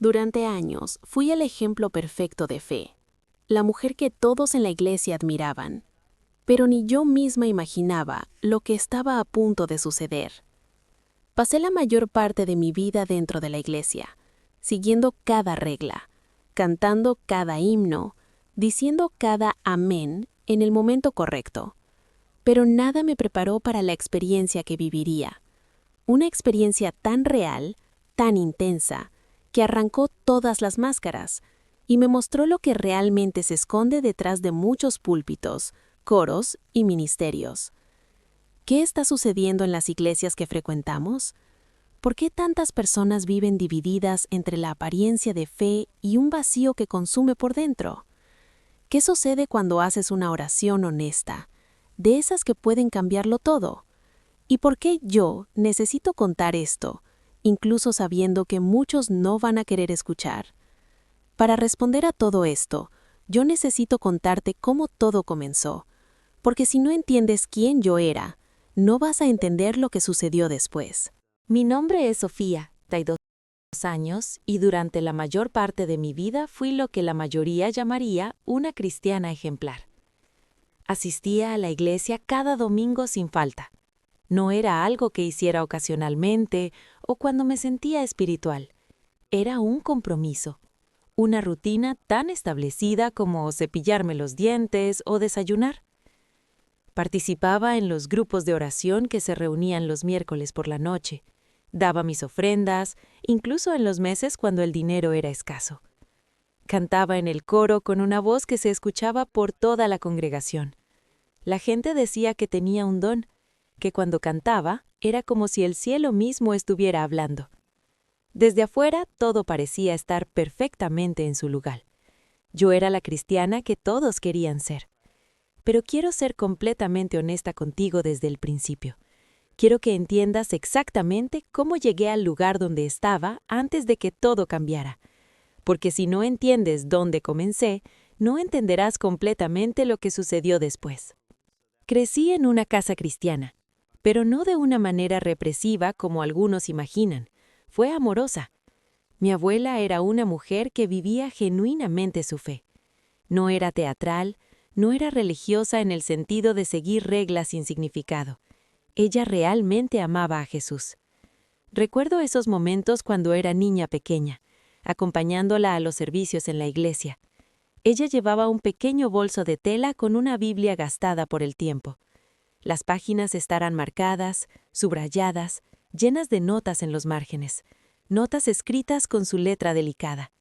Durante años fui el ejemplo perfecto de fe, la mujer que todos en la iglesia admiraban, pero ni yo misma imaginaba lo que estaba a punto de suceder. Pasé la mayor parte de mi vida dentro de la iglesia, siguiendo cada regla, cantando cada himno, diciendo cada amén en el momento correcto, pero nada me preparó para la experiencia que viviría. Una experiencia tan real, tan intensa, que arrancó todas las máscaras y me mostró lo que realmente se esconde detrás de muchos púlpitos, coros y ministerios. ¿Qué está sucediendo en las iglesias que frecuentamos? ¿Por qué tantas personas viven divididas entre la apariencia de fe y un vacío que consume por dentro? ¿Qué sucede cuando haces una oración honesta, de esas que pueden cambiarlo todo? ¿Y por qué yo necesito contar esto, incluso sabiendo que muchos no van a querer escuchar? Para responder a todo esto, yo necesito contarte cómo todo comenzó, porque si no entiendes quién yo era, no vas a entender lo que sucedió después. Mi nombre es Sofía, 32 años, y durante la mayor parte de mi vida fui lo que la mayoría llamaría una cristiana ejemplar. Asistía a la iglesia cada domingo sin falta. No era algo que hiciera ocasionalmente o cuando me sentía espiritual. Era un compromiso, una rutina tan establecida como cepillarme los dientes o desayunar. Participaba en los grupos de oración que se reunían los miércoles por la noche. Daba mis ofrendas, incluso en los meses cuando el dinero era escaso. Cantaba en el coro con una voz que se escuchaba por toda la congregación. La gente decía que tenía un don, que cuando cantaba era como si el cielo mismo estuviera hablando. Desde afuera todo parecía estar perfectamente en su lugar. Yo era la cristiana que todos querían ser. Pero quiero ser completamente honesta contigo desde el principio. Quiero que entiendas exactamente cómo llegué al lugar donde estaba antes de que todo cambiara. Porque si no entiendes dónde comencé, no entenderás completamente lo que sucedió después. Crecí en una casa cristiana, pero no de una manera represiva como algunos imaginan. Fue amorosa. Mi abuela era una mujer que vivía genuinamente su fe. No era teatral, no era religiosa en el sentido de seguir reglas sin significado. Ella realmente amaba a Jesús. Recuerdo esos momentos cuando era niña pequeña, acompañándola a los servicios en la iglesia. Ella llevaba un pequeño bolso de tela con una Biblia gastada por el tiempo. Las páginas estarán marcadas, subrayadas, llenas de notas en los márgenes, notas escritas con su letra delicada.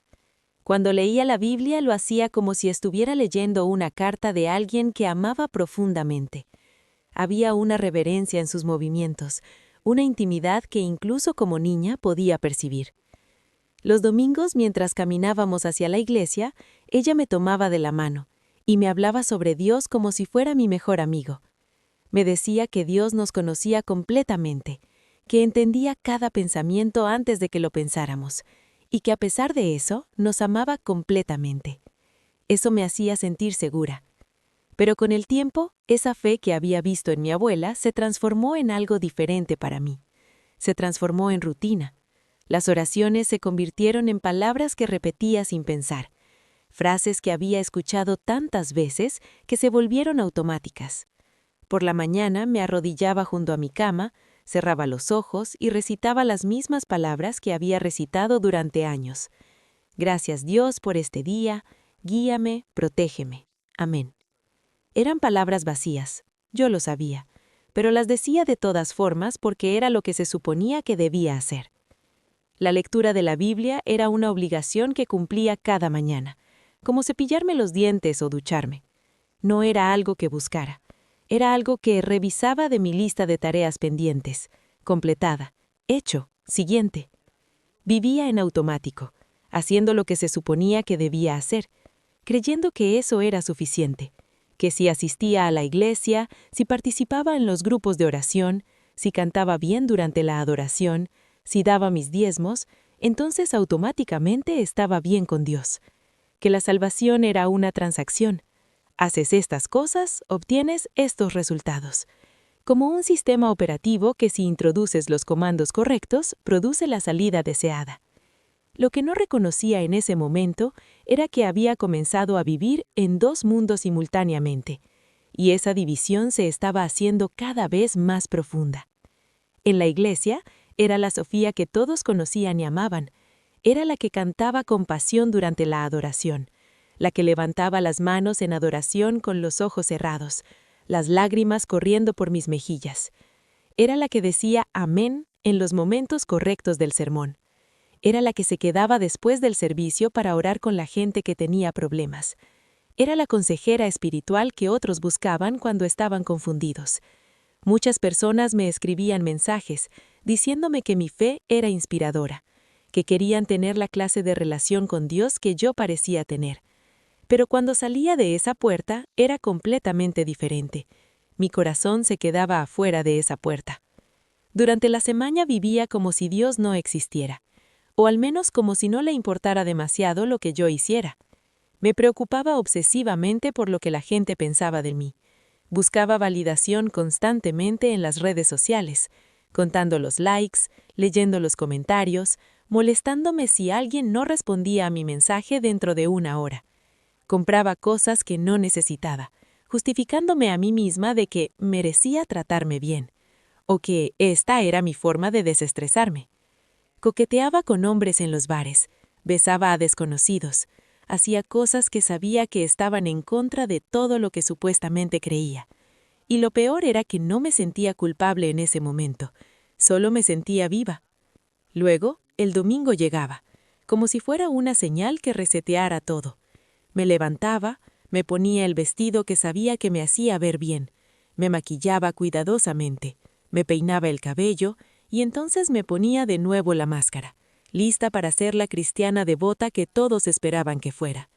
Cuando leía la Biblia lo hacía como si estuviera leyendo una carta de alguien que amaba profundamente. Había una reverencia en sus movimientos, una intimidad que incluso como niña podía percibir. Los domingos, mientras caminábamos hacia la iglesia, ella me tomaba de la mano y me hablaba sobre Dios como si fuera mi mejor amigo. Me decía que Dios nos conocía completamente, que entendía cada pensamiento antes de que lo pensáramos, y que a pesar de eso, nos amaba completamente. Eso me hacía sentir segura. Pero con el tiempo, esa fe que había visto en mi abuela se transformó en algo diferente para mí. Se transformó en rutina. Las oraciones se convirtieron en palabras que repetía sin pensar, frases que había escuchado tantas veces que se volvieron automáticas. Por la mañana me arrodillaba junto a mi cama, cerraba los ojos y recitaba las mismas palabras que había recitado durante años. Gracias Dios por este día, guíame, protégeme. Amén. Eran palabras vacías, yo lo sabía, pero las decía de todas formas porque era lo que se suponía que debía hacer. La lectura de la Biblia era una obligación que cumplía cada mañana, como cepillarme los dientes o ducharme. No era algo que buscara. Era algo que revisaba de mi lista de tareas pendientes, completada, hecho, siguiente. Vivía en automático, haciendo lo que se suponía que debía hacer, creyendo que eso era suficiente, que si asistía a la iglesia, si participaba en los grupos de oración, si cantaba bien durante la adoración, si daba mis diezmos, entonces automáticamente estaba bien con Dios, que la salvación era una transacción. Haces estas cosas, obtienes estos resultados. Como un sistema operativo que si introduces los comandos correctos, produce la salida deseada. Lo que no reconocía en ese momento era que había comenzado a vivir en dos mundos simultáneamente, y esa división se estaba haciendo cada vez más profunda. En la iglesia, era la Sofía que todos conocían y amaban. Era la que cantaba con pasión durante la adoración, la que levantaba las manos en adoración con los ojos cerrados, las lágrimas corriendo por mis mejillas. Era la que decía amén en los momentos correctos del sermón. Era la que se quedaba después del servicio para orar con la gente que tenía problemas. Era la consejera espiritual que otros buscaban cuando estaban confundidos. Muchas personas me escribían mensajes diciéndome que mi fe era inspiradora, que querían tener la clase de relación con Dios que yo parecía tener. Pero cuando salía de esa puerta era completamente diferente. Mi corazón se quedaba afuera de esa puerta. Durante la semana vivía como si Dios no existiera, o al menos como si no le importara demasiado lo que yo hiciera. Me preocupaba obsesivamente por lo que la gente pensaba de mí. Buscaba validación constantemente en las redes sociales, contando los likes, leyendo los comentarios, molestándome si alguien no respondía a mi mensaje dentro de una hora. Compraba cosas que no necesitaba, justificándome a mí misma de que merecía tratarme bien, o que esta era mi forma de desestresarme. Coqueteaba con hombres en los bares, besaba a desconocidos, hacía cosas que sabía que estaban en contra de todo lo que supuestamente creía. Y lo peor era que no me sentía culpable en ese momento, solo me sentía viva. Luego, el domingo llegaba, como si fuera una señal que reseteara todo. Me levantaba, me ponía el vestido que sabía que me hacía ver bien, me maquillaba cuidadosamente, me peinaba el cabello y entonces me ponía de nuevo la máscara, lista para ser la cristiana devota que todos esperaban que fuera.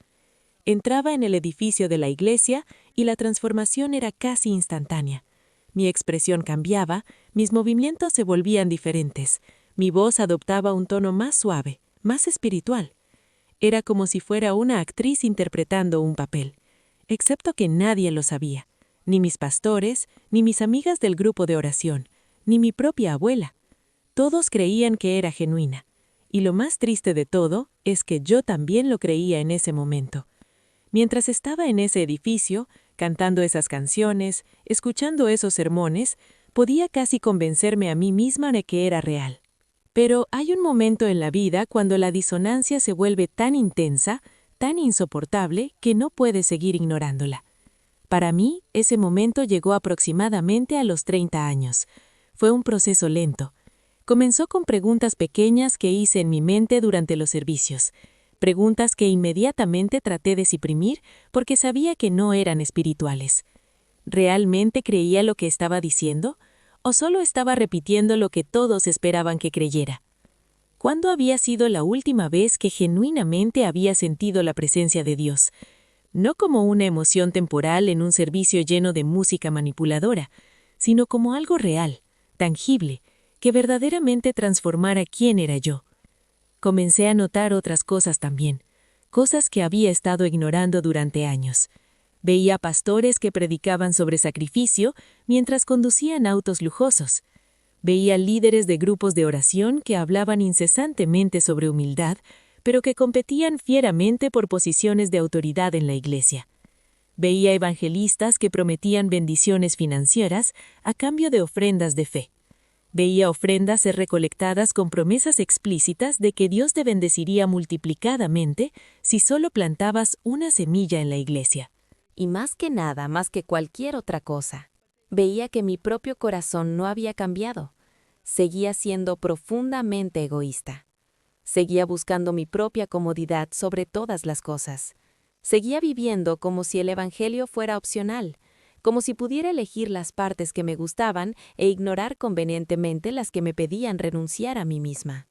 Entraba en el edificio de la iglesia y la transformación era casi instantánea. Mi expresión cambiaba, mis movimientos se volvían diferentes, mi voz adoptaba un tono más suave, más espiritual. Era como si fuera una actriz interpretando un papel, excepto que nadie lo sabía, ni mis pastores, ni mis amigas del grupo de oración, ni mi propia abuela. Todos creían que era genuina, y lo más triste de todo es que yo también lo creía en ese momento. Mientras estaba en ese edificio, cantando esas canciones, escuchando esos sermones, podía casi convencerme a mí misma de que era real. Pero hay un momento en la vida cuando la disonancia se vuelve tan intensa, tan insoportable, que no puedes seguir ignorándola. Para mí, ese momento llegó aproximadamente a los 30 años. Fue un proceso lento. Comenzó con preguntas pequeñas que hice en mi mente durante los servicios, preguntas que inmediatamente traté de suprimir porque sabía que no eran espirituales. ¿Realmente creía lo que estaba diciendo? ¿O solo estaba repitiendo lo que todos esperaban que creyera? ¿Cuándo había sido la última vez que genuinamente había sentido la presencia de Dios? No como una emoción temporal en un servicio lleno de música manipuladora, sino como algo real, tangible, que verdaderamente transformara quién era yo. Comencé a notar otras cosas también, cosas que había estado ignorando durante años. Veía pastores que predicaban sobre sacrificio mientras conducían autos lujosos. Veía líderes de grupos de oración que hablaban incesantemente sobre humildad, pero que competían fieramente por posiciones de autoridad en la iglesia. Veía evangelistas que prometían bendiciones financieras a cambio de ofrendas de fe. Veía ofrendas ser recolectadas con promesas explícitas de que Dios te bendeciría multiplicadamente si solo plantabas una semilla en la iglesia. Y más que nada, más que cualquier otra cosa, veía que mi propio corazón no había cambiado. Seguía siendo profundamente egoísta. Seguía buscando mi propia comodidad sobre todas las cosas. Seguía viviendo como si el evangelio fuera opcional, como si pudiera elegir las partes que me gustaban e ignorar convenientemente las que me pedían renunciar a mí misma.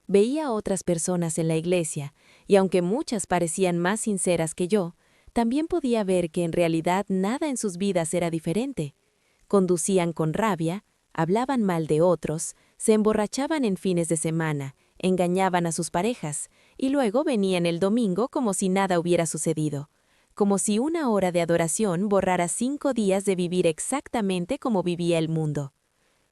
Veía a otras personas en la iglesia, y aunque muchas parecían más sinceras que yo, también podía ver que en realidad nada en sus vidas era diferente. Conducían con rabia, hablaban mal de otros, se emborrachaban en fines de semana, engañaban a sus parejas, y luego venían el domingo como si nada hubiera sucedido. Como si una hora de adoración borrara 5 días de vivir exactamente como vivía el mundo.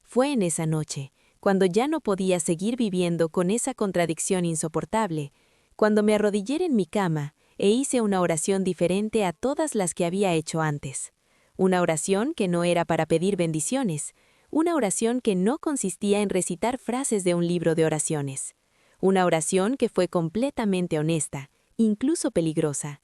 Fue en esa noche, cuando ya no podía seguir viviendo con esa contradicción insoportable, cuando me arrodillé en mi cama e hice una oración diferente a todas las que había hecho antes. Una oración que no era para pedir bendiciones, una oración que no consistía en recitar frases de un libro de oraciones. Una oración que fue completamente honesta, incluso peligrosa.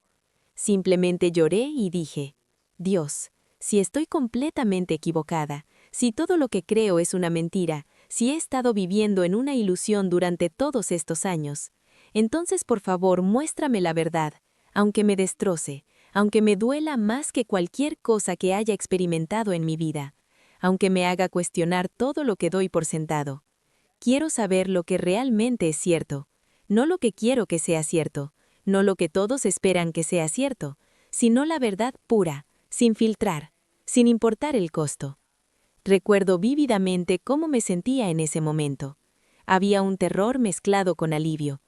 Simplemente lloré y dije, Dios, si estoy completamente equivocada, si todo lo que creo es una mentira, si he estado viviendo en una ilusión durante todos estos años, entonces por favor muéstrame la verdad, aunque me destroce, aunque me duela más que cualquier cosa que haya experimentado en mi vida, aunque me haga cuestionar todo lo que doy por sentado. Quiero saber lo que realmente es cierto, no lo que quiero que sea cierto, no lo que todos esperan que sea cierto, sino la verdad pura, sin filtrar, sin importar el costo. Recuerdo vívidamente cómo me sentía en ese momento. Había un terror mezclado con alivio.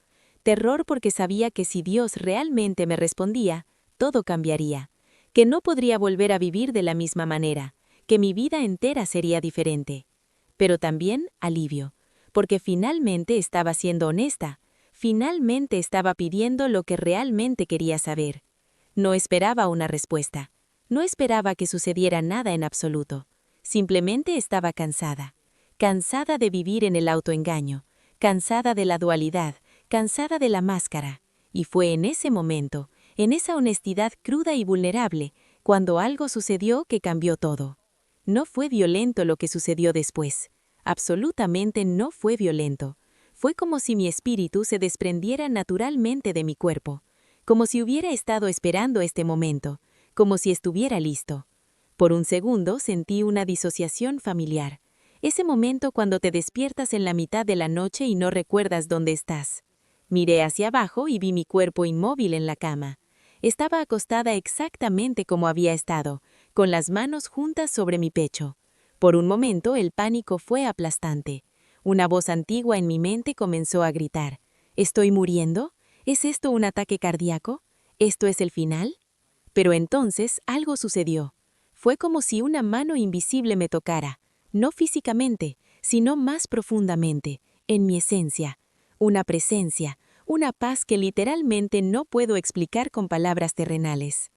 Terror porque sabía que si Dios realmente me respondía, todo cambiaría, que no podría volver a vivir de la misma manera, que mi vida entera sería diferente. Pero también alivio, porque finalmente estaba siendo honesta, finalmente estaba pidiendo lo que realmente quería saber. No esperaba una respuesta, no esperaba que sucediera nada en absoluto. Simplemente estaba cansada. Cansada de vivir en el autoengaño, cansada de la dualidad, cansada de la máscara. Y fue en ese momento, en esa honestidad cruda y vulnerable, cuando algo sucedió que cambió todo. No fue violento lo que sucedió después. Absolutamente no fue violento. Fue como si mi espíritu se desprendiera naturalmente de mi cuerpo, como si hubiera estado esperando este momento, como si estuviera listo. Por un segundo sentí una disociación familiar, ese momento cuando te despiertas en la mitad de la noche y no recuerdas dónde estás. Miré hacia abajo y vi mi cuerpo inmóvil en la cama. Estaba acostada exactamente como había estado, con las manos juntas sobre mi pecho. Por un momento el pánico fue aplastante. Una voz antigua en mi mente comenzó a gritar: ¿Estoy muriendo? ¿Es esto un ataque cardíaco? ¿Esto es el final? Pero entonces algo sucedió. Fue como si una mano invisible me tocara, no físicamente, sino más profundamente, en mi esencia. Una presencia, una paz que literalmente no puedo explicar con palabras terrenales.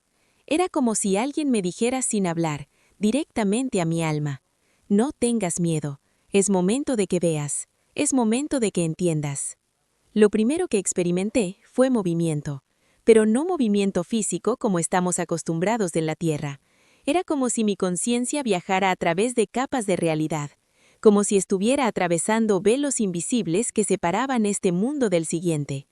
Era como si alguien me dijera sin hablar, directamente a mi alma: no tengas miedo, es momento de que veas, es momento de que entiendas. Lo primero que experimenté fue movimiento, pero no movimiento físico como estamos acostumbrados en la Tierra. Era como si mi conciencia viajara a través de capas de realidad, como si estuviera atravesando velos invisibles que separaban este mundo del siguiente.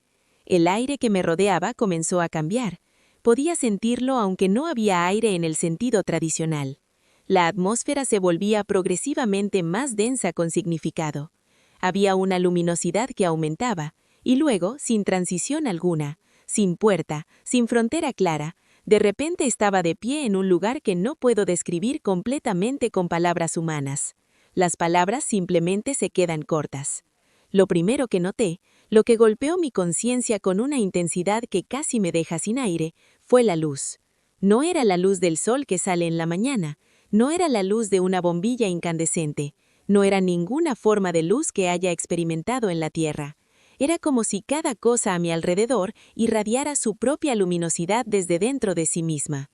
El aire que me rodeaba comenzó a cambiar. Podía sentirlo aunque no había aire en el sentido tradicional. La atmósfera se volvía progresivamente más densa con significado. Había una luminosidad que aumentaba, y luego, sin transición alguna, sin puerta, sin frontera clara, de repente estaba de pie en un lugar que no puedo describir completamente con palabras humanas. Las palabras simplemente se quedan cortas. Lo primero que noté, lo que golpeó mi conciencia con una intensidad que casi me deja sin aire, fue la luz. No era la luz del sol que sale en la mañana, no era la luz de una bombilla incandescente, no era ninguna forma de luz que haya experimentado en la Tierra. Era como si cada cosa a mi alrededor irradiara su propia luminosidad desde dentro de sí misma.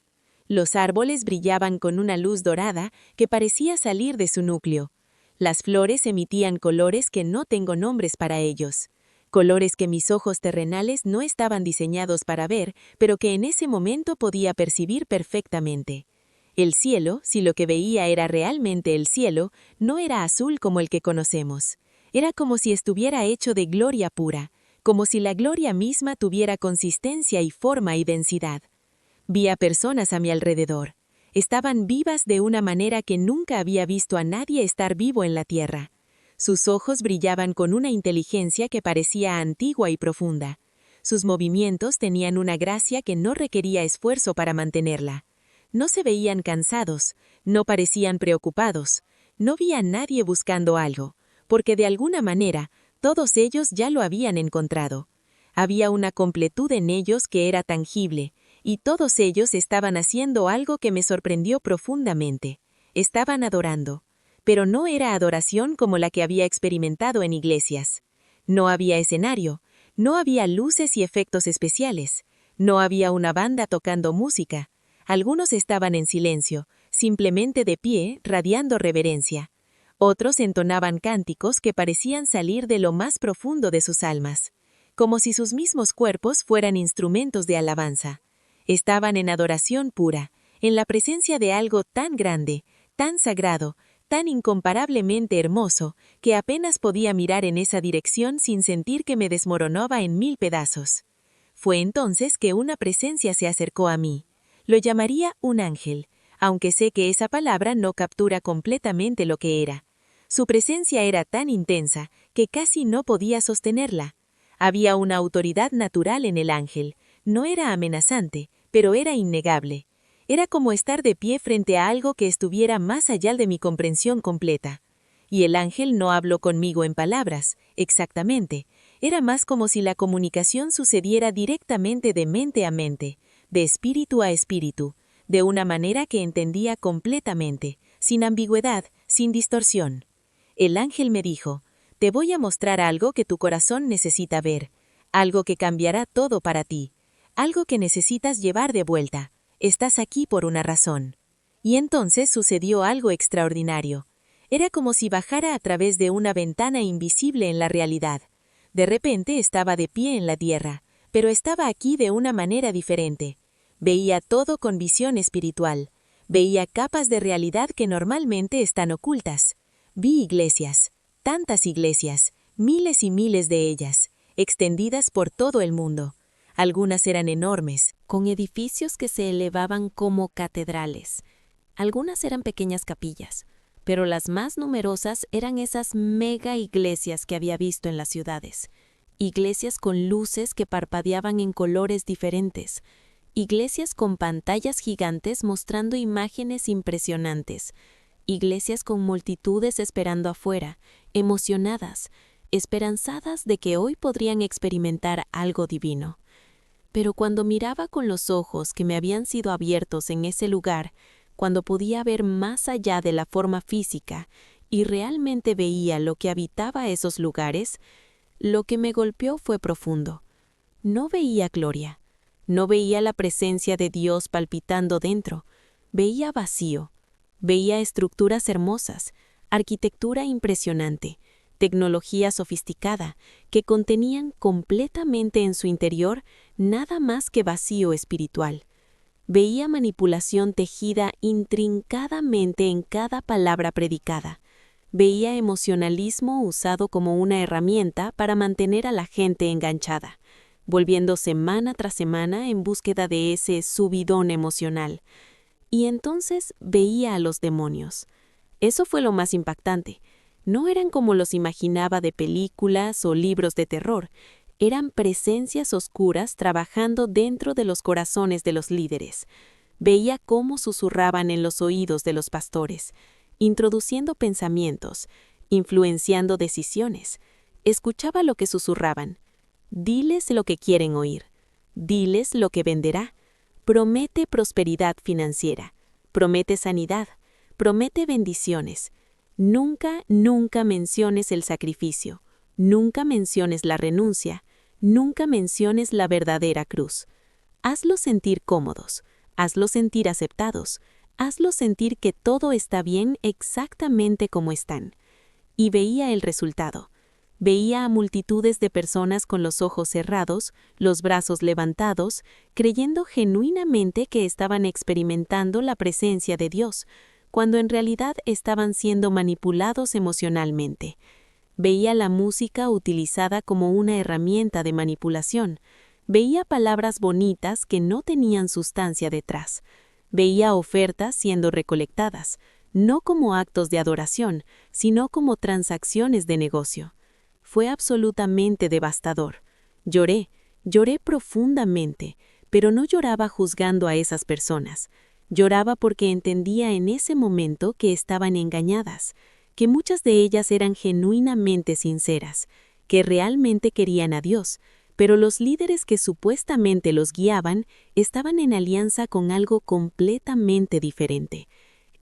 Los árboles brillaban con una luz dorada que parecía salir de su núcleo. Las flores emitían colores que no tengo nombres para ellos. Colores que mis ojos terrenales no estaban diseñados para ver, pero que en ese momento podía percibir perfectamente. El cielo, si lo que veía era realmente el cielo, no era azul como el que conocemos. Era como si estuviera hecho de gloria pura, como si la gloria misma tuviera consistencia y forma y densidad. Vi a personas a mi alrededor. Estaban vivas de una manera que nunca había visto a nadie estar vivo en la tierra. Sus ojos brillaban con una inteligencia que parecía antigua y profunda. Sus movimientos tenían una gracia que no requería esfuerzo para mantenerla. No se veían cansados, no parecían preocupados, no vi a nadie buscando algo, porque de alguna manera todos ellos ya lo habían encontrado. Había una completud en ellos que era tangible, y todos ellos estaban haciendo algo que me sorprendió profundamente. Estaban adorando. pero no era adoración como la que había experimentado en iglesias. No había escenario, no había luces y efectos especiales, no había una banda tocando música. Algunos estaban en silencio, simplemente de pie, radiando reverencia. Otros entonaban cánticos que parecían salir de lo más profundo de sus almas, como si sus mismos cuerpos fueran instrumentos de alabanza. Estaban en adoración pura, en la presencia de algo tan grande, tan sagrado, tan incomparablemente hermoso, que apenas podía mirar en esa dirección sin sentir que me desmoronaba en 1000 pedazos. Fue entonces que una presencia se acercó a mí. Lo llamaría un ángel, aunque sé que esa palabra no captura completamente lo que era. Su presencia era tan intensa que casi no podía sostenerla. Había una autoridad natural en el ángel. No era amenazante, pero era innegable. Era como estar de pie frente a algo que estuviera más allá de mi comprensión completa. Y el ángel no habló conmigo en palabras, exactamente. Era más como si la comunicación sucediera directamente de mente a mente, de espíritu a espíritu, de una manera que entendía completamente, sin ambigüedad, sin distorsión. El ángel me dijo: «Te voy a mostrar algo que tu corazón necesita ver, algo que cambiará todo para ti, algo que necesitas llevar de vuelta. Estás aquí por una razón». Y entonces sucedió algo extraordinario. Era como si bajara a través de una ventana invisible en la realidad. De repente estaba de pie en la tierra, pero estaba aquí de una manera diferente. Veía todo con visión espiritual. Veía capas de realidad que normalmente están ocultas. Vi iglesias, tantas iglesias, miles y miles de ellas, extendidas por todo el mundo. Algunas eran enormes, con edificios que se elevaban como catedrales. Algunas eran pequeñas capillas, pero las más numerosas eran esas mega iglesias que había visto en las ciudades. Iglesias con luces que parpadeaban en colores diferentes. Iglesias con pantallas gigantes mostrando imágenes impresionantes. Iglesias con multitudes esperando afuera, emocionadas, esperanzadas de que hoy podrían experimentar algo divino. Pero cuando miraba con los ojos que me habían sido abiertos en ese lugar, cuando podía ver más allá de la forma física y realmente veía lo que habitaba esos lugares, lo que me golpeó fue profundo. No veía gloria, no veía la presencia de Dios palpitando dentro, veía vacío, veía estructuras hermosas, arquitectura impresionante, tecnología sofisticada, que contenían completamente en su interior nada más que vacío espiritual. Veía manipulación tejida intrincadamente en cada palabra predicada. Veía emocionalismo usado como una herramienta para mantener a la gente enganchada, volviendo semana tras semana en búsqueda de ese subidón emocional. Y entonces veía a los demonios. Eso fue lo más impactante. No eran como los imaginaba de películas o libros de terror. Eran presencias oscuras trabajando dentro de los corazones de los líderes. Veía cómo susurraban en los oídos de los pastores, introduciendo pensamientos, influenciando decisiones. Escuchaba lo que susurraban. Diles lo que quieren oír. Diles lo que venderá. Promete prosperidad financiera. Promete sanidad. Promete bendiciones. Nunca, nunca menciones el sacrificio. Nunca menciones la renuncia. Nunca menciones la verdadera cruz. Hazlos sentir cómodos. Hazlos sentir aceptados. Hazlos sentir que todo está bien exactamente como están. Y veía el resultado. Veía a multitudes de personas con los ojos cerrados, los brazos levantados, creyendo genuinamente que estaban experimentando la presencia de Dios, cuando en realidad estaban siendo manipulados emocionalmente. Veía la música utilizada como una herramienta de manipulación. Veía palabras bonitas que no tenían sustancia detrás. Veía ofertas siendo recolectadas, no como actos de adoración, sino como transacciones de negocio. Fue absolutamente devastador. Lloré profundamente, pero no lloraba juzgando a esas personas. Lloraba porque entendía en ese momento que estaban engañadas, que muchas de ellas eran genuinamente sinceras, que realmente querían a Dios, pero los líderes que supuestamente los guiaban estaban en alianza con algo completamente diferente.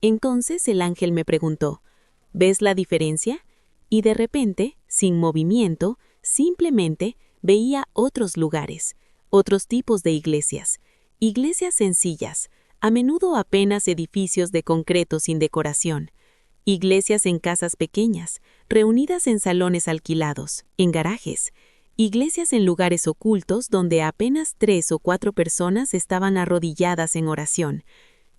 Entonces el ángel me preguntó: ¿Ves la diferencia? Y de repente, sin movimiento, simplemente veía otros lugares, otros tipos de iglesias, iglesias sencillas, a menudo apenas edificios de concreto sin decoración, iglesias en casas pequeñas, reunidas en salones alquilados, en garajes, iglesias en lugares ocultos donde apenas 3 o 4 personas estaban arrodilladas en oración,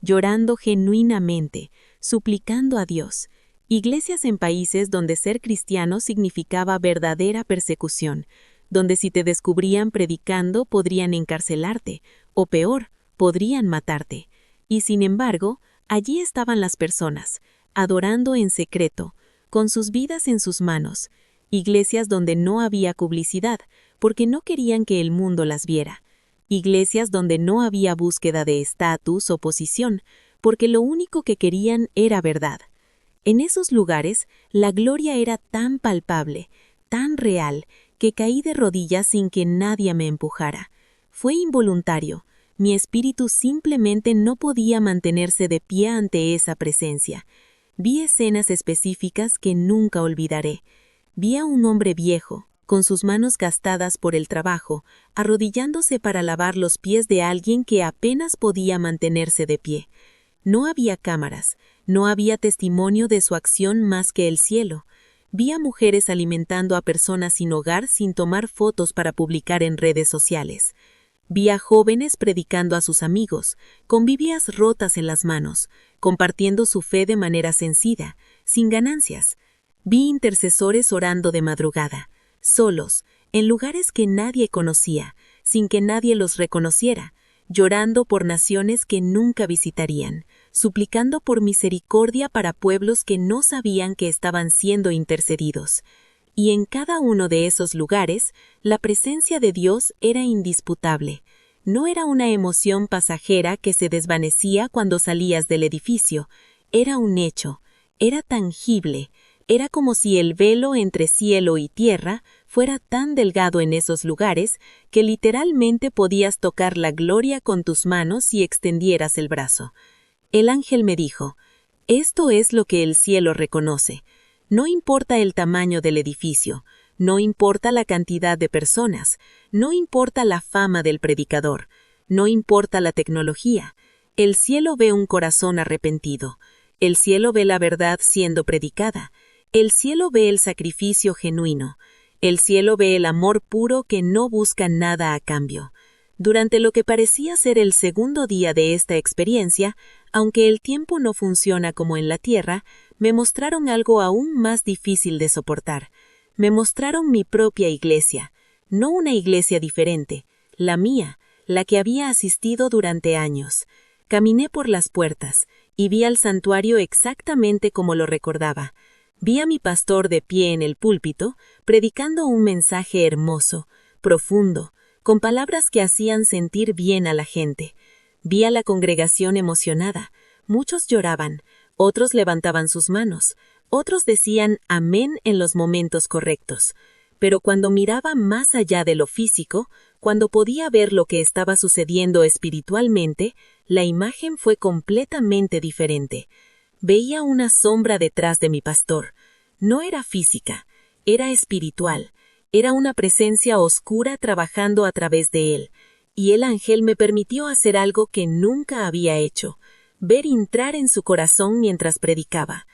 llorando genuinamente, suplicando a Dios. Iglesias en países donde ser cristiano significaba verdadera persecución, donde si te descubrían predicando podrían encarcelarte, o peor, podrían matarte. Y sin embargo, allí estaban las personas, adorando en secreto, con sus vidas en sus manos. Iglesias donde no había publicidad, porque no querían que el mundo las viera. Iglesias donde no había búsqueda de estatus o posición, porque lo único que querían era verdad. En esos lugares, la gloria era tan palpable, tan real, que caí de rodillas sin que nadie me empujara. Fue involuntario. Mi espíritu simplemente no podía mantenerse de pie ante esa presencia. Vi escenas específicas que nunca olvidaré. Vi a un hombre viejo, con sus manos gastadas por el trabajo, arrodillándose para lavar los pies de alguien que apenas podía mantenerse de pie. No había cámaras, no había testimonio de su acción más que el cielo. Vi a mujeres alimentando a personas sin hogar sin tomar fotos para publicar en redes sociales. Vi a jóvenes predicando a sus amigos, con Biblias rotas en las manos, compartiendo su fe de manera sencilla, sin ganancias. Vi intercesores orando de madrugada, solos, en lugares que nadie conocía, sin que nadie los reconociera, llorando por naciones que nunca visitarían, suplicando por misericordia para pueblos que no sabían que estaban siendo intercedidos. Y en cada uno de esos lugares, la presencia de Dios era indisputable. No era una emoción pasajera que se desvanecía cuando salías del edificio. Era un hecho, era tangible. Era como si el velo entre cielo y tierra fuera tan delgado en esos lugares que literalmente podías tocar la gloria con tus manos si extendieras el brazo. El ángel me dijo, «Esto es lo que el cielo reconoce. No importa el tamaño del edificio, no importa la cantidad de personas, no importa la fama del predicador, no importa la tecnología. El cielo ve un corazón arrepentido. El cielo ve la verdad siendo predicada. El cielo ve el sacrificio genuino. El cielo ve el amor puro que no busca nada a cambio». Durante lo que parecía ser el segundo día de esta experiencia, aunque el tiempo no funciona como en la tierra, me mostraron algo aún más difícil de soportar. Me mostraron mi propia iglesia, no una iglesia diferente, la mía, la que había asistido durante años. Caminé por las puertas y vi al santuario exactamente como lo recordaba. Vi a mi pastor de pie en el púlpito, predicando un mensaje hermoso, profundo, con palabras que hacían sentir bien a la gente. Vi a la congregación emocionada. Muchos lloraban, otros levantaban sus manos, otros decían amén en los momentos correctos. Pero cuando miraba más allá de lo físico, cuando podía ver lo que estaba sucediendo espiritualmente, la imagen fue completamente diferente. Veía una sombra detrás de mi pastor. No era física, era espiritual. Era una presencia oscura trabajando a través de él, y el ángel me permitió hacer algo que nunca había hecho, ver entrar en su corazón mientras predicaba.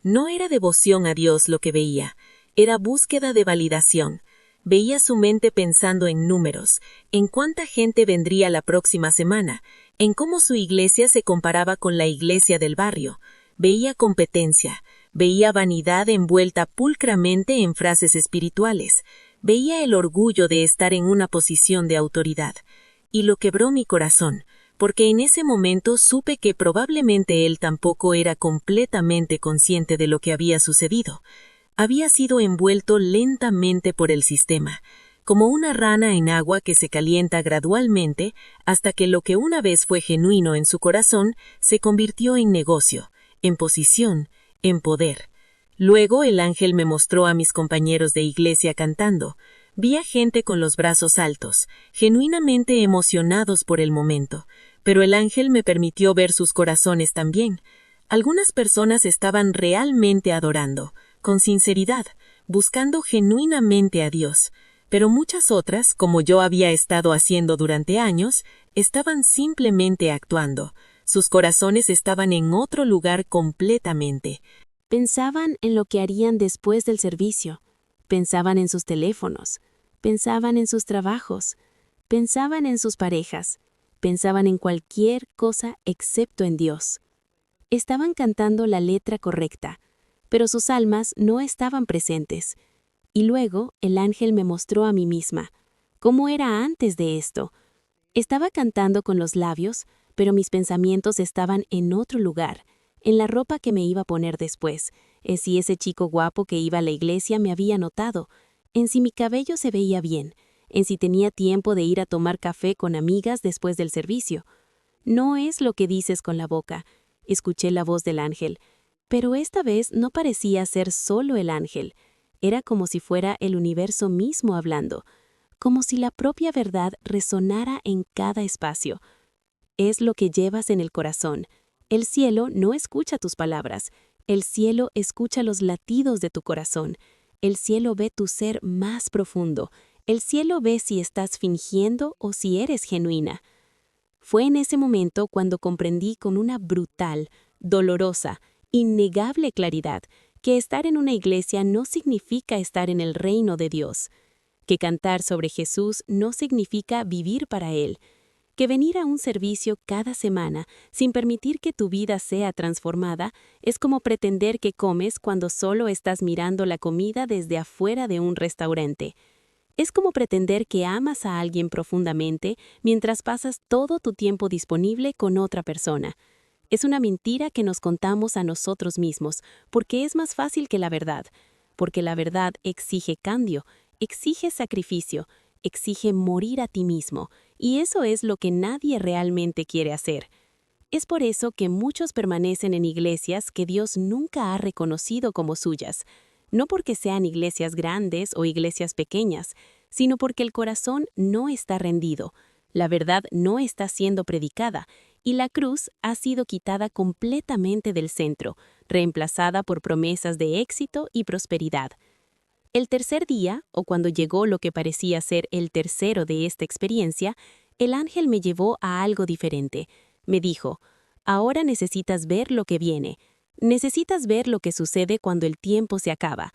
No era devoción a Dios lo que veía, era búsqueda de validación. Veía su mente pensando en números, en cuánta gente vendría la próxima semana, en cómo su iglesia se comparaba con la iglesia del barrio. Veía competencia, veía vanidad envuelta pulcramente en frases espirituales. Veía el orgullo de estar en una posición de autoridad, y lo quebró mi corazón, porque en ese momento supe que probablemente él tampoco era completamente consciente de lo que había sucedido. Había sido envuelto lentamente por el sistema, como una rana en agua que se calienta gradualmente hasta que lo que una vez fue genuino en su corazón se convirtió en negocio, en posición, en poder. Luego el ángel me mostró a mis compañeros de iglesia cantando. Vi a gente con los brazos altos, genuinamente emocionados por el momento, pero el ángel me permitió ver sus corazones también. Algunas personas estaban realmente adorando, con sinceridad, buscando genuinamente a Dios, pero muchas otras, como yo había estado haciendo durante años, estaban simplemente actuando. Sus corazones estaban en otro lugar completamente. Pensaban en lo que harían después del servicio, pensaban en sus teléfonos, pensaban en sus trabajos, pensaban en sus parejas, pensaban en cualquier cosa excepto en Dios. Estaban cantando la letra correcta, pero sus almas no estaban presentes. Y luego el ángel me mostró a mí misma, cómo era antes de esto. Estaba cantando con los labios, pero mis pensamientos estaban en otro lugar, en la ropa que me iba a poner después, en si ese chico guapo que iba a la iglesia me había notado, en si mi cabello se veía bien, en si tenía tiempo de ir a tomar café con amigas después del servicio. No es lo que dices con la boca. Escuché la voz del ángel, pero esta vez no parecía ser solo el ángel. Era como si fuera el universo mismo hablando, como si la propia verdad resonara en cada espacio. Es lo que llevas en el corazón. El cielo no escucha tus palabras. El cielo escucha los latidos de tu corazón. El cielo ve tu ser más profundo. El cielo ve si estás fingiendo o si eres genuina. Fue en ese momento cuando comprendí con una brutal, dolorosa, innegable claridad que estar en una iglesia no significa estar en el reino de Dios, que cantar sobre Jesús no significa vivir para Él, que venir a un servicio cada semana sin permitir que tu vida sea transformada es como pretender que comes cuando solo estás mirando la comida desde afuera de un restaurante. Es como pretender que amas a alguien profundamente mientras pasas todo tu tiempo disponible con otra persona. Es una mentira que nos contamos a nosotros mismos, porque es más fácil que la verdad, porque la verdad exige cambio, exige sacrificio, exige morir a ti mismo, y eso es lo que nadie realmente quiere hacer. Es por eso que muchos permanecen en iglesias que Dios nunca ha reconocido como suyas, no porque sean iglesias grandes o iglesias pequeñas, sino porque el corazón no está rendido, la verdad no está siendo predicada, y la cruz ha sido quitada completamente del centro, reemplazada por promesas de éxito y prosperidad. El tercer día, o cuando llegó lo que parecía ser el tercero de esta experiencia, el ángel me llevó a algo diferente. Me dijo, ahora necesitas ver lo que viene. Necesitas ver lo que sucede cuando el tiempo se acaba.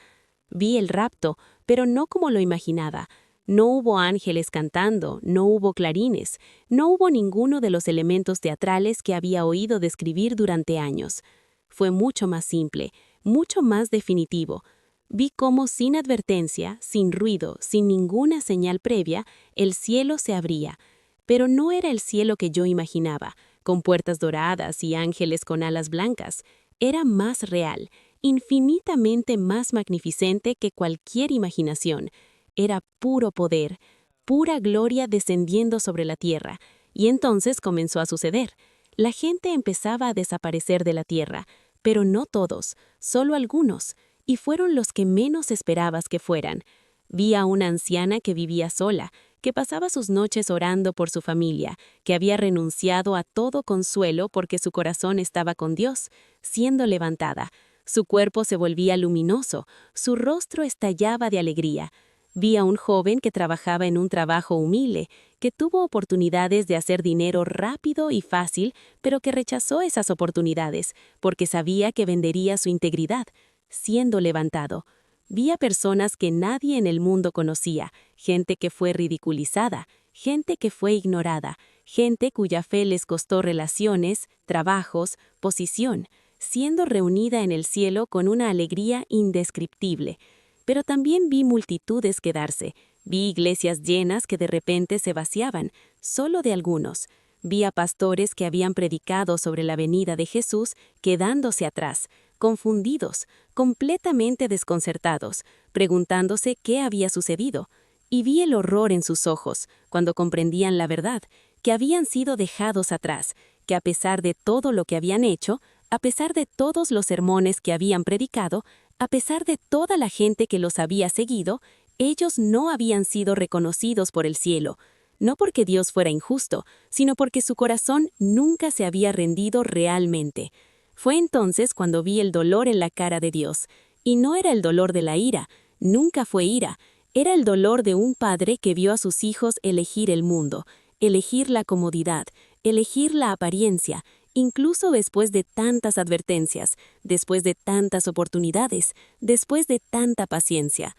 Vi el rapto, pero no como lo imaginaba. No hubo ángeles cantando, no hubo clarines, no hubo ninguno de los elementos teatrales que había oído describir durante años. Fue mucho más simple, mucho más definitivo. Vi cómo sin advertencia, sin ruido, sin ninguna señal previa, el cielo se abría. Pero no era el cielo que yo imaginaba, con puertas doradas y ángeles con alas blancas. Era más real, infinitamente más magnificente que cualquier imaginación. Era puro poder, pura gloria descendiendo sobre la tierra. Y entonces comenzó a suceder. La gente empezaba a desaparecer de la tierra, pero no todos, solo algunos, y fueron los que menos esperabas que fueran. Vi a una anciana que vivía sola, que pasaba sus noches orando por su familia, que había renunciado a todo consuelo porque su corazón estaba con Dios, siendo levantada. Su cuerpo se volvía luminoso, su rostro estallaba de alegría. Vi a un joven que trabajaba en un trabajo humilde, que tuvo oportunidades de hacer dinero rápido y fácil, pero que rechazó esas oportunidades porque sabía que vendería su integridad, siendo levantado. Vi a personas que nadie en el mundo conocía, gente que fue ridiculizada, gente que fue ignorada, gente cuya fe les costó relaciones, trabajos, posición, siendo reunida en el cielo con una alegría indescriptible. Pero también vi multitudes quedarse, vi iglesias llenas que de repente se vaciaban, solo de algunos. Vi a pastores que habían predicado sobre la venida de Jesús quedándose atrás, confundidos, completamente desconcertados, preguntándose qué había sucedido. Y vi el horror en sus ojos, cuando comprendían la verdad, que habían sido dejados atrás, que a pesar de todo lo que habían hecho, a pesar de todos los sermones que habían predicado, a pesar de toda la gente que los había seguido, ellos no habían sido reconocidos por el cielo, no porque Dios fuera injusto, sino porque su corazón nunca se había rendido realmente. Fue entonces cuando vi el dolor en la cara de Dios, y no era el dolor de la ira, nunca fue ira, era el dolor de un padre que vio a sus hijos elegir el mundo, elegir la comodidad, elegir la apariencia, incluso después de tantas advertencias, después de tantas oportunidades, después de tanta paciencia.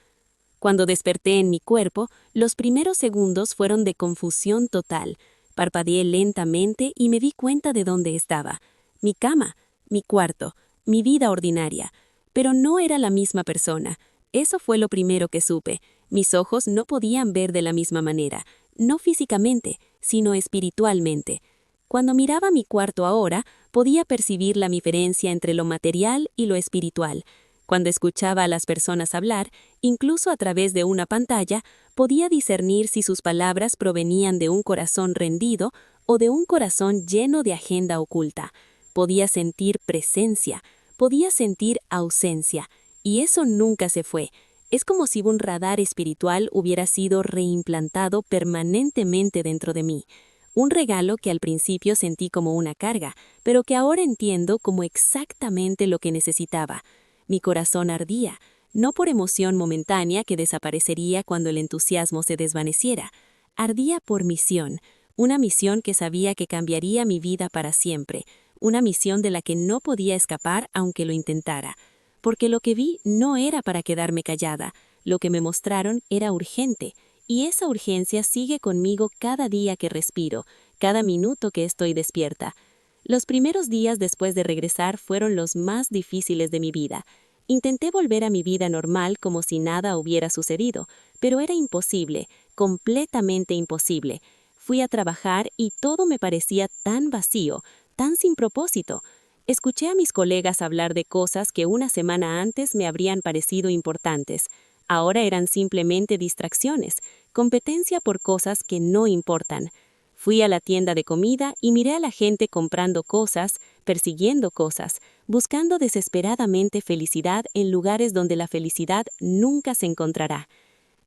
Cuando desperté en mi cuerpo, los primeros segundos fueron de confusión total. Parpadeé lentamente y me di cuenta de dónde estaba. Mi cama, mi cuarto, mi vida ordinaria. Pero no era la misma persona. Eso fue lo primero que supe. Mis ojos no podían ver de la misma manera, no físicamente, sino espiritualmente. Cuando miraba mi cuarto ahora, podía percibir la diferencia entre lo material y lo espiritual. Cuando escuchaba a las personas hablar, incluso a través de una pantalla, podía discernir si sus palabras provenían de un corazón rendido o de un corazón lleno de agenda oculta. Podía sentir presencia, podía sentir ausencia, y eso nunca se fue. Es como si un radar espiritual hubiera sido reimplantado permanentemente dentro de mí. Un regalo que al principio sentí como una carga, pero que ahora entiendo como exactamente lo que necesitaba. Mi corazón ardía, no por emoción momentánea que desaparecería cuando el entusiasmo se desvaneciera. Ardía por misión, una misión que sabía que cambiaría mi vida para siempre, una misión de la que no podía escapar aunque lo intentara. Porque lo que vi no era para quedarme callada, lo que me mostraron era urgente, y esa urgencia sigue conmigo cada día que respiro, cada minuto que estoy despierta. Los primeros días después de regresar fueron los más difíciles de mi vida. Intenté volver a mi vida normal como si nada hubiera sucedido, pero era imposible, completamente imposible. Fui a trabajar y todo me parecía tan vacío, tan sin propósito. Escuché a mis colegas hablar de cosas que una semana antes me habrían parecido importantes. Ahora eran simplemente distracciones, competencia por cosas que no importan. Fui a la tienda de comida y miré a la gente comprando cosas, persiguiendo cosas, buscando desesperadamente felicidad en lugares donde la felicidad nunca se encontrará.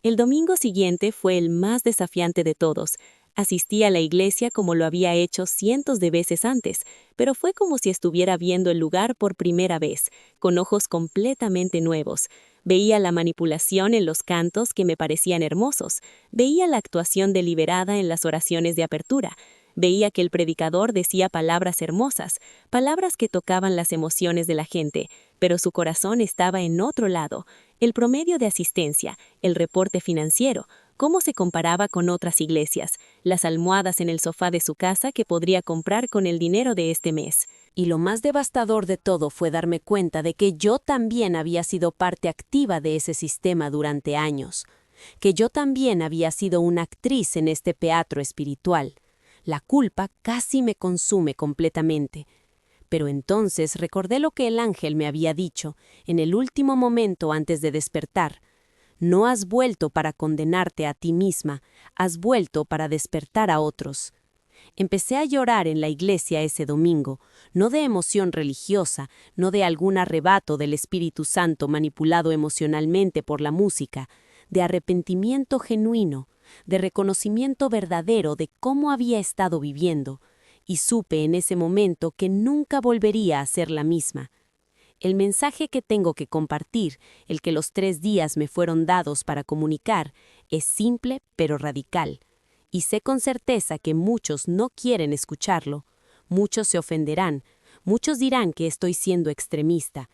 El domingo siguiente fue el más desafiante de todos. Asistí a la iglesia como lo había hecho cientos de veces antes, pero fue como si estuviera viendo el lugar por primera vez, con ojos completamente nuevos. Veía la manipulación en los cantos que me parecían hermosos, veía la actuación deliberada en las oraciones de apertura, veía que el predicador decía palabras hermosas, palabras que tocaban las emociones de la gente, pero su corazón estaba en otro lado, el promedio de asistencia, el reporte financiero, cómo se comparaba con otras iglesias, las almohadas en el sofá de su casa que podría comprar con el dinero de este mes. Y lo más devastador de todo fue darme cuenta de que yo también había sido parte activa de ese sistema durante años, que yo también había sido una actriz en este teatro espiritual. La culpa casi me consume completamente. Pero entonces recordé lo que el ángel me había dicho en el último momento antes de despertar. No has vuelto para condenarte a ti misma, has vuelto para despertar a otros. Empecé a llorar en la iglesia ese domingo, no de emoción religiosa, no de algún arrebato del Espíritu Santo manipulado emocionalmente por la música, de arrepentimiento genuino, de reconocimiento verdadero de cómo había estado viviendo, y supe en ese momento que nunca volvería a ser la misma. El mensaje que tengo que compartir, el que los 3 días me fueron dados para comunicar, es simple pero radical. Y sé con certeza que muchos no quieren escucharlo, muchos se ofenderán, muchos dirán que estoy siendo extremista.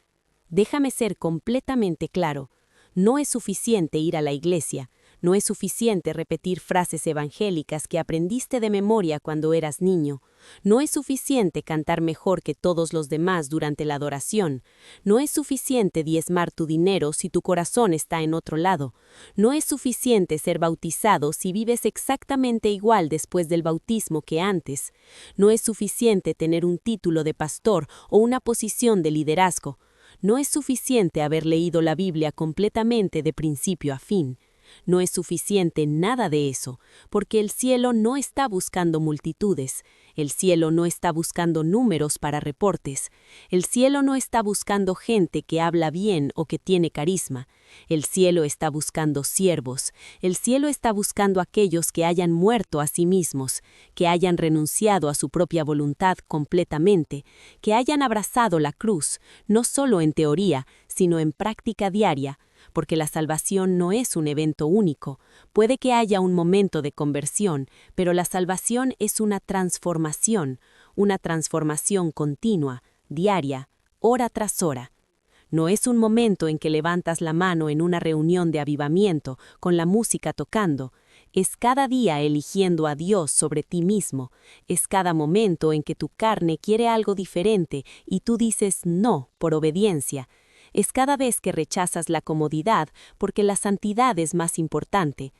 Déjame ser completamente claro, no es suficiente ir a la iglesia, no es suficiente repetir frases evangélicas que aprendiste de memoria cuando eras niño, no es suficiente cantar mejor que todos los demás durante la adoración, no es suficiente diezmar tu dinero si tu corazón está en otro lado, no es suficiente ser bautizado si vives exactamente igual después del bautismo que antes, no es suficiente tener un título de pastor o una posición de liderazgo, no es suficiente haber leído la Biblia completamente de principio a fin. No es suficiente nada de eso, porque el cielo no está buscando multitudes, el cielo no está buscando números para reportes, el cielo no está buscando gente que habla bien o que tiene carisma, el cielo está buscando siervos, el cielo está buscando aquellos que hayan muerto a sí mismos, que hayan renunciado a su propia voluntad completamente, que hayan abrazado la cruz, no solo en teoría, sino en práctica diaria, porque la salvación no es un evento único. Puede que haya un momento de conversión, pero la salvación es una transformación continua, diaria, hora tras hora. No es un momento en que levantas la mano en una reunión de avivamiento, con la música tocando. Es cada día eligiendo a Dios sobre ti mismo. Es cada momento en que tu carne quiere algo diferente y tú dices no por obediencia. Es cada vez que rechazas la comodidad porque la santidad es más importante.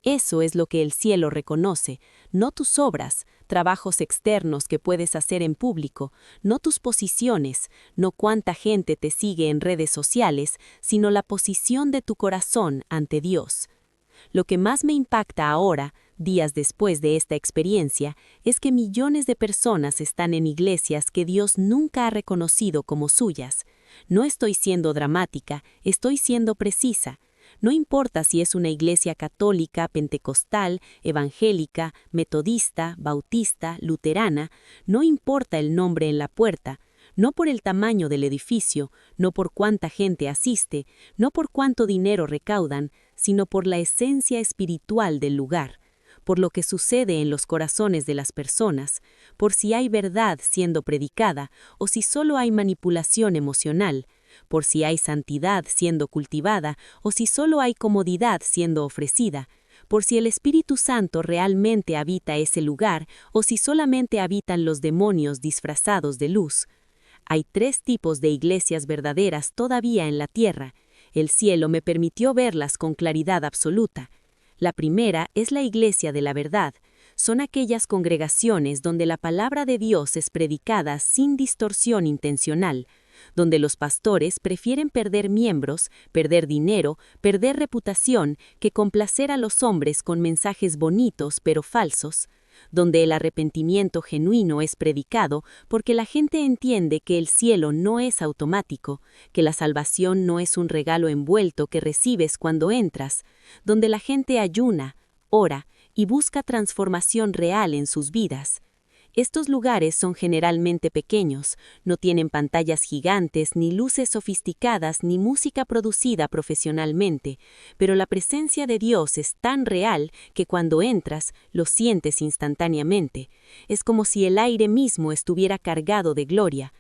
Eso es lo que el cielo reconoce, no tus obras, trabajos externos que puedes hacer en público, no tus posiciones, no cuánta gente te sigue en redes sociales, sino la posición de tu corazón ante Dios. Lo que más me impacta ahora, días después de esta experiencia, es que millones de personas están en iglesias que Dios nunca ha reconocido como suyas. No estoy siendo dramática, estoy siendo precisa. No importa si es una iglesia católica, pentecostal, evangélica, metodista, bautista, luterana, no importa el nombre en la puerta, no por el tamaño del edificio, no por cuánta gente asiste, no por cuánto dinero recaudan, sino por la esencia espiritual del lugar, por lo que sucede en los corazones de las personas, por si hay verdad siendo predicada o si solo hay manipulación emocional, por si hay santidad siendo cultivada o si solo hay comodidad siendo ofrecida, por si el Espíritu Santo realmente habita ese lugar o si solamente habitan los demonios disfrazados de luz. Hay 3 tipos de iglesias verdaderas todavía en la tierra. El cielo me permitió verlas con claridad absoluta. La primera es la iglesia de la verdad. Son aquellas congregaciones donde la palabra de Dios es predicada sin distorsión intencional, donde los pastores prefieren perder miembros, perder dinero, perder reputación, que complacer a los hombres con mensajes bonitos pero falsos, donde el arrepentimiento genuino es predicado porque la gente entiende que el cielo no es automático, que la salvación no es un regalo envuelto que recibes cuando entras, donde la gente ayuna, ora y busca transformación real en sus vidas. Estos lugares son generalmente pequeños, no tienen pantallas gigantes, ni luces sofisticadas, ni música producida profesionalmente, pero la presencia de Dios es tan real que cuando entras, lo sientes instantáneamente. Es como si el aire mismo estuviera cargado de gloria.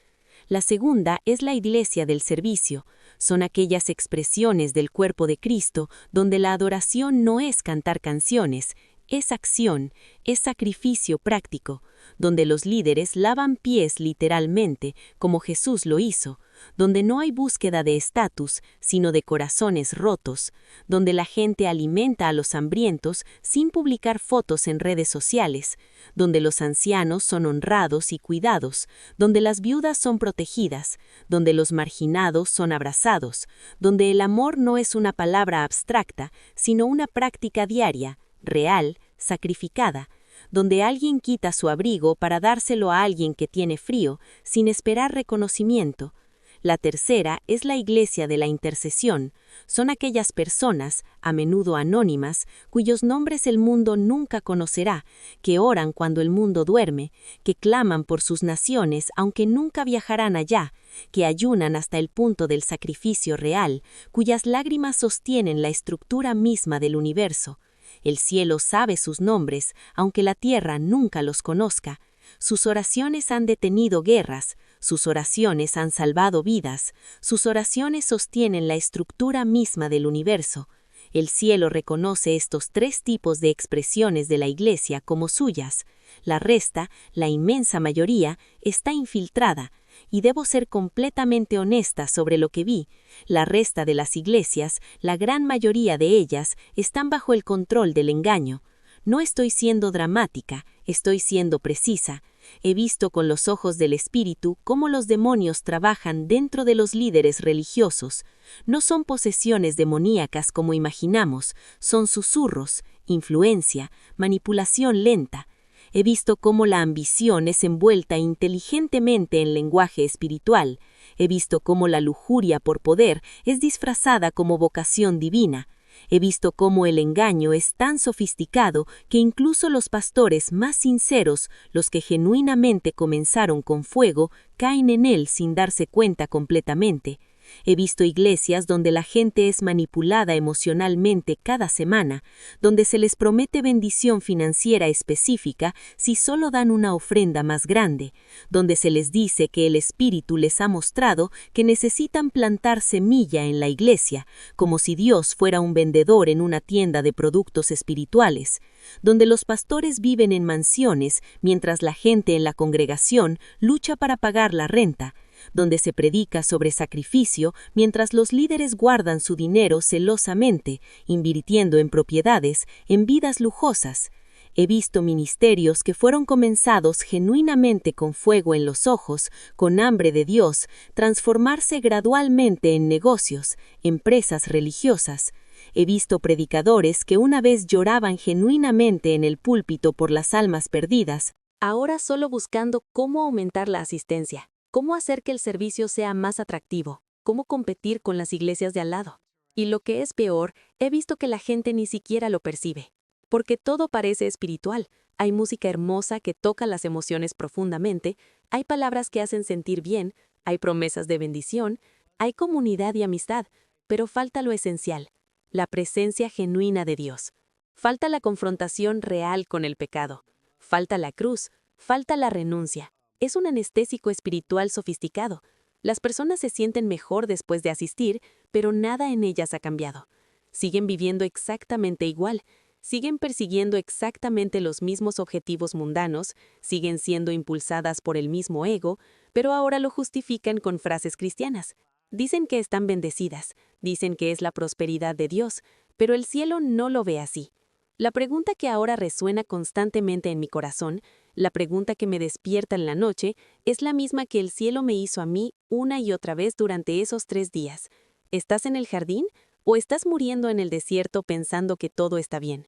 La segunda es la iglesia del servicio. Son aquellas expresiones del cuerpo de Cristo donde la adoración no es cantar canciones, es acción, es sacrificio práctico, donde los líderes lavan pies literalmente, como Jesús lo hizo, donde no hay búsqueda de estatus, sino de corazones rotos, donde la gente alimenta a los hambrientos sin publicar fotos en redes sociales, donde los ancianos son honrados y cuidados, donde las viudas son protegidas, donde los marginados son abrazados, donde el amor no es una palabra abstracta, sino una práctica diaria, real, sacrificada, donde alguien quita su abrigo para dárselo a alguien que tiene frío, sin esperar reconocimiento. La tercera es la iglesia de la intercesión. Son aquellas personas, a menudo anónimas, cuyos nombres el mundo nunca conocerá, que oran cuando el mundo duerme, que claman por sus naciones aunque nunca viajarán allá, que ayunan hasta el punto del sacrificio real, cuyas lágrimas sostienen la estructura misma del universo. El cielo sabe sus nombres, aunque la tierra nunca los conozca. Sus oraciones han detenido guerras, sus oraciones han salvado vidas, sus oraciones sostienen la estructura misma del universo. El cielo reconoce estos 3 tipos de expresiones de la iglesia como suyas. La resta, la inmensa mayoría, está infiltrada, y debo ser completamente honesta sobre lo que vi. La resta de las iglesias, la gran mayoría de ellas, están bajo el control del engaño. No estoy siendo dramática, estoy siendo precisa. He visto con los ojos del Espíritu cómo los demonios trabajan dentro de los líderes religiosos. No son posesiones demoníacas como imaginamos, son susurros, influencia, manipulación lenta. He visto cómo la ambición es envuelta inteligentemente en lenguaje espiritual. He visto cómo la lujuria por poder es disfrazada como vocación divina. He visto cómo el engaño es tan sofisticado que incluso los pastores más sinceros, los que genuinamente comenzaron con fuego, caen en él sin darse cuenta completamente. He visto iglesias donde la gente es manipulada emocionalmente cada semana, donde se les promete bendición financiera específica si solo dan una ofrenda más grande, donde se les dice que el Espíritu les ha mostrado que necesitan plantar semilla en la iglesia, como si Dios fuera un vendedor en una tienda de productos espirituales, donde los pastores viven en mansiones mientras la gente en la congregación lucha para pagar la renta, donde se predica sobre sacrificio mientras los líderes guardan su dinero celosamente, invirtiendo en propiedades, en vidas lujosas. He visto ministerios que fueron comenzados genuinamente con fuego en los ojos, con hambre de Dios, transformarse gradualmente en negocios, empresas religiosas. He visto predicadores que una vez lloraban genuinamente en el púlpito por las almas perdidas, ahora solo buscando cómo aumentar la asistencia. Cómo hacer que el servicio sea más atractivo, cómo competir con las iglesias de al lado. Y lo que es peor, he visto que la gente ni siquiera lo percibe. Porque todo parece espiritual. Hay música hermosa que toca las emociones profundamente, hay palabras que hacen sentir bien, hay promesas de bendición, hay comunidad y amistad, pero falta lo esencial, la presencia genuina de Dios. Falta la confrontación real con el pecado. Falta la cruz, falta la renuncia. Es un anestésico espiritual sofisticado. Las personas se sienten mejor después de asistir, pero nada en ellas ha cambiado. Siguen viviendo exactamente igual, siguen persiguiendo exactamente los mismos objetivos mundanos, siguen siendo impulsadas por el mismo ego, pero ahora lo justifican con frases cristianas. Dicen que están bendecidas, dicen que es la prosperidad de Dios, pero el cielo no lo ve así. La pregunta que ahora resuena constantemente en mi corazón, la pregunta que me despierta en la noche, es la misma que el cielo me hizo a mí una y otra vez durante esos 3 días. ¿Estás en el jardín o estás muriendo en el desierto pensando que todo está bien?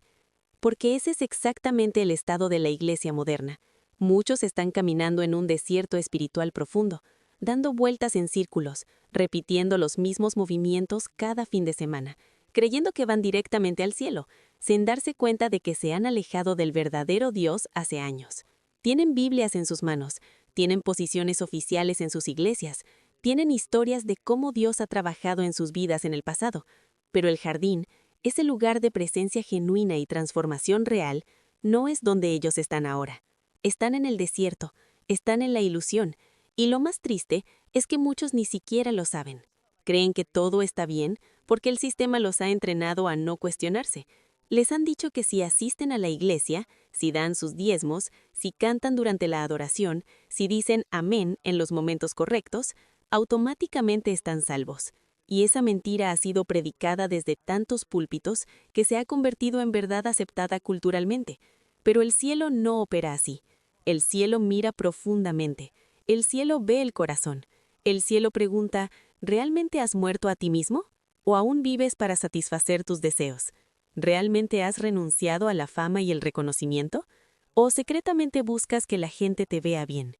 Porque ese es exactamente el estado de la iglesia moderna. Muchos están caminando en un desierto espiritual profundo, dando vueltas en círculos, repitiendo los mismos movimientos cada fin de semana, creyendo que van directamente al cielo, sin darse cuenta de que se han alejado del verdadero Dios hace años. Tienen Biblias en sus manos, tienen posiciones oficiales en sus iglesias, tienen historias de cómo Dios ha trabajado en sus vidas en el pasado, pero el jardín, ese lugar de presencia genuina y transformación real, no es donde ellos están ahora. Están en el desierto, están en la ilusión, y lo más triste es que muchos ni siquiera lo saben. Creen que todo está bien porque el sistema los ha entrenado a no cuestionarse. Les han dicho que si asisten a la iglesia, si dan sus diezmos, si cantan durante la adoración, si dicen amén en los momentos correctos, automáticamente están salvos. Y esa mentira ha sido predicada desde tantos púlpitos que se ha convertido en verdad aceptada culturalmente. Pero el cielo no opera así. El cielo mira profundamente. El cielo ve el corazón. El cielo pregunta, ¿realmente has muerto a ti mismo? ¿O aún vives para satisfacer tus deseos? ¿Realmente has renunciado a la fama y el reconocimiento? ¿O secretamente buscas que la gente te vea bien?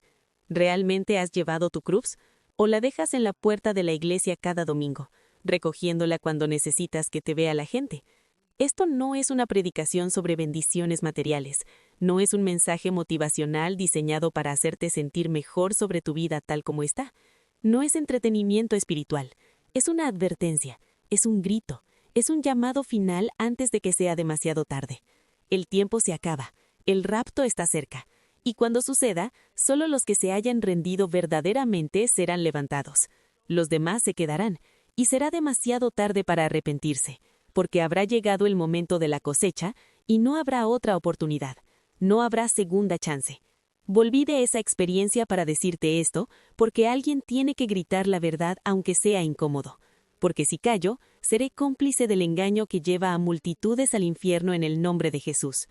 ¿Realmente has llevado tu cruz? ¿O la dejas en la puerta de la iglesia cada domingo, recogiéndola cuando necesitas que te vea la gente? Esto no es una predicación sobre bendiciones materiales, no es un mensaje motivacional diseñado para hacerte sentir mejor sobre tu vida tal como está. No es entretenimiento espiritual, es una advertencia, es un grito, es un llamado final antes de que sea demasiado tarde. El tiempo se acaba, el rapto está cerca, y cuando suceda, solo los que se hayan rendido verdaderamente serán levantados. Los demás se quedarán, y será demasiado tarde para arrepentirse, porque habrá llegado el momento de la cosecha y no habrá otra oportunidad, no habrá segunda chance. Volví de esa experiencia para decirte esto, porque alguien tiene que gritar la verdad aunque sea incómodo. Porque si callo, seré cómplice del engaño que lleva a multitudes al infierno en el nombre de Jesús.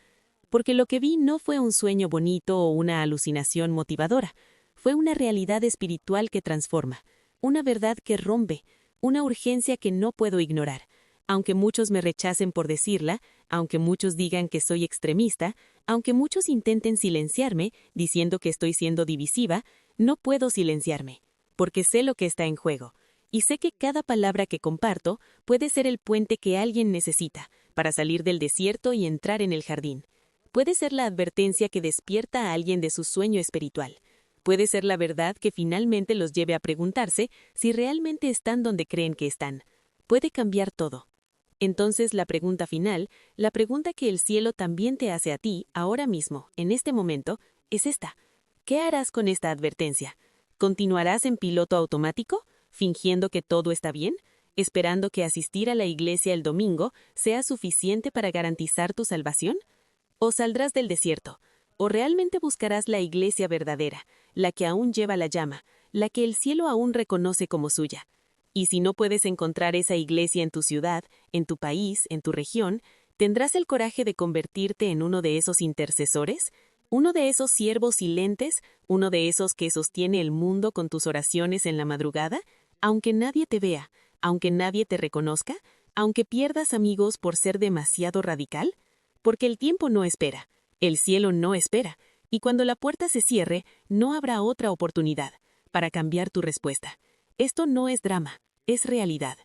porque lo que vi no fue un sueño bonito o una alucinación motivadora, fue una realidad espiritual que transforma, una verdad que rompe, una urgencia que no puedo ignorar. Aunque muchos me rechacen por decirla, aunque muchos digan que soy extremista, aunque muchos intenten silenciarme, diciendo que estoy siendo divisiva, no puedo silenciarme, porque sé lo que está en juego, y sé que cada palabra que comparto puede ser el puente que alguien necesita para salir del desierto y entrar en el jardín. Puede ser la advertencia que despierta a alguien de su sueño espiritual. Puede ser la verdad que finalmente los lleve a preguntarse si realmente están donde creen que están. Puede cambiar todo. Entonces la pregunta final, la pregunta que el cielo también te hace a ti, ahora mismo, en este momento, es esta. ¿Qué harás con esta advertencia? ¿Continuarás en piloto automático, fingiendo que todo está bien, esperando que asistir a la iglesia el domingo sea suficiente para garantizar tu salvación? ¿O saldrás del desierto? ¿O realmente buscarás la iglesia verdadera, la que aún lleva la llama, la que el cielo aún reconoce como suya? Y si no puedes encontrar esa iglesia en tu ciudad, en tu país, en tu región, ¿tendrás el coraje de convertirte en uno de esos intercesores? ¿Uno de esos siervos silentes? ¿Uno de esos que sostiene el mundo con tus oraciones en la madrugada? Aunque nadie te vea, aunque nadie te reconozca, aunque pierdas amigos por ser demasiado radical. Porque el tiempo no espera, el cielo no espera, y cuando la puerta se cierre, no habrá otra oportunidad para cambiar tu respuesta. Esto no es drama, es realidad.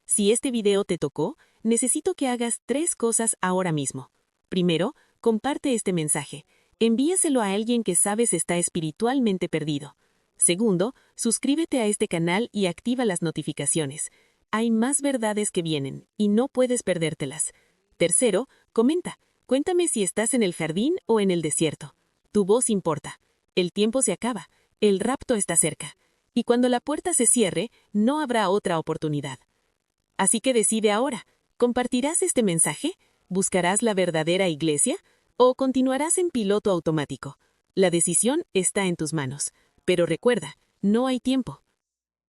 Si este video te tocó, necesito que hagas 3 cosas ahora mismo. Primero, comparte este mensaje. Envíaselo a alguien que sabes está espiritualmente perdido. Segundo, suscríbete a este canal y activa las notificaciones. Hay más verdades que vienen, y no puedes perdértelas. Tercero, comenta. Cuéntame si estás en el jardín o en el desierto. Tu voz importa. El tiempo se acaba. El rapto está cerca. Y cuando la puerta se cierre, no habrá otra oportunidad. Así que decide ahora, ¿compartirás este mensaje? ¿Buscarás la verdadera iglesia? ¿O continuarás en piloto automático? La decisión está en tus manos. Pero recuerda, no hay tiempo.